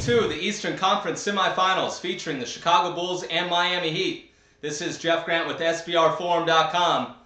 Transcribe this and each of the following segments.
To the Eastern Conference semifinals featuring the Chicago Bulls and Miami Heat. This is Jeff Grant with SBRforum.com.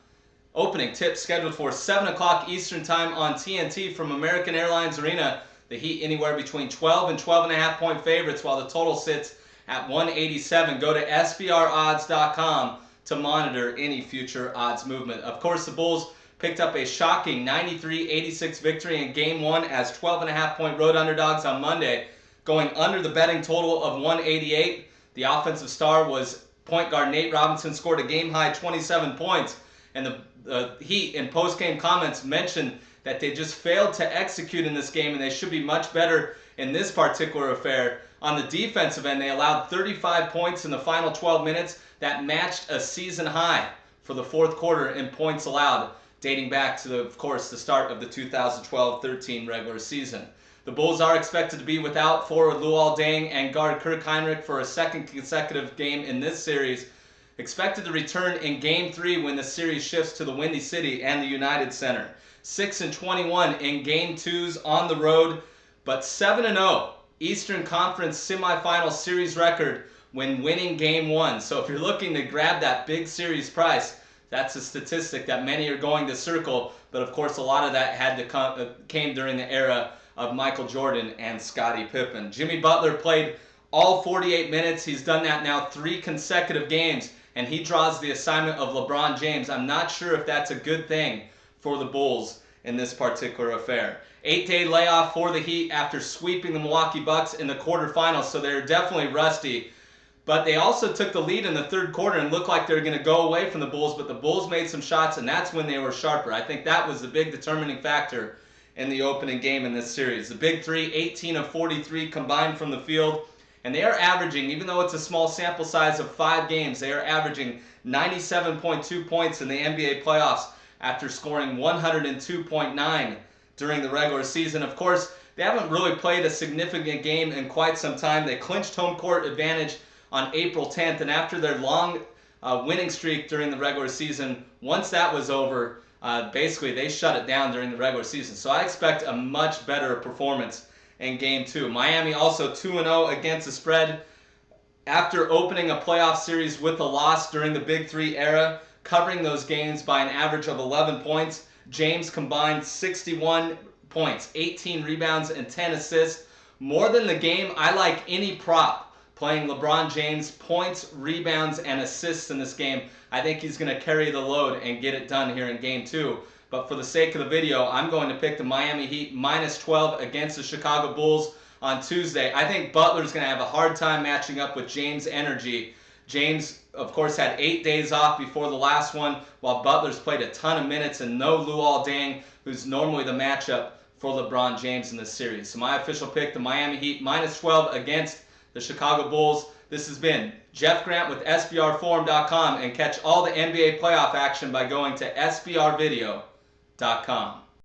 Opening tip scheduled for 7 o'clock Eastern Time on TNT from American Airlines Arena. The Heat anywhere between 12 and 12.5 point favorites, while the total sits at 187. Go to SBRodds.com to monitor any future odds movement. Of course, the Bulls picked up a shocking 93-86 victory in Game 1 as 12.5 point road underdogs on Monday, going under the betting total of 188. The offensive star was point guard Nate Robinson, scored a game-high 27 points. And the Heat, in post-game comments, mentioned that they just failed to execute in this game and they should be much better in this particular affair. On the defensive end, they allowed 35 points in the final 12 minutes. That matched a season high for the fourth quarter in points allowed, dating back to, of course, the start of the 2012-13 regular season. The Bulls are expected to be without forward Luol Deng and guard Kirk Hinrich for a second consecutive game in this series. Expected to return in Game 3 when the series shifts to the Windy City and the United Center. 6-21 in Game 2s on the road, but 7-0 Eastern Conference semifinal series record when winning Game 1. So if you're looking to grab that big series price, that's a statistic that many are going to circle, but of course a lot of that had to came during the era of Michael Jordan and Scottie Pippen. Jimmy Butler played all 48 minutes. He's done that now 3 consecutive games, and he draws the assignment of LeBron James. I'm not sure if that's a good thing for the Bulls in this particular affair. 8-day layoff for the Heat after sweeping the Milwaukee Bucks in the quarterfinals, so they're definitely rusty. But they also took the lead in the third quarter and looked like they were going to go away from the Bulls, but the Bulls made some shots, and that's when they were sharper. I think that was the big determining factor in the opening game in this series. The Big Three, 18 of 43 combined from the field, and they are averaging, even though it's a small sample size of 5 games, they are averaging 97.2 points in the NBA playoffs after scoring 102.9 during the regular season. Of course, they haven't really played a significant game in quite some time. They clinched home court advantage on April 10th, and after their long winning streak during the regular season, once that was over, basically they shut it down during the regular season. So I expect a much better performance in Game 2. Miami also 2-0 against the spread after opening a playoff series with a loss during the Big Three era, covering those games by an average of 11 points. James combined 61 points, 18 rebounds, and 10 assists. More than the game, I like any prop playing LeBron James points, rebounds, and assists in this game. I think he's going to carry the load and get it done here in Game 2. But for the sake of the video, I'm going to pick the Miami Heat -12 against the Chicago Bulls on Tuesday. I think Butler's going to have a hard time matching up with James' energy. James, of course, had 8 days off before the last one, while Butler's played a ton of minutes, and no Luol Deng, who's normally the matchup for LeBron James in this series. So my official pick, the Miami Heat -12 against the Chicago Bulls. This has been Jeff Grant with SBRforum.com, and catch all the NBA playoff action by going to SBRvideo.com.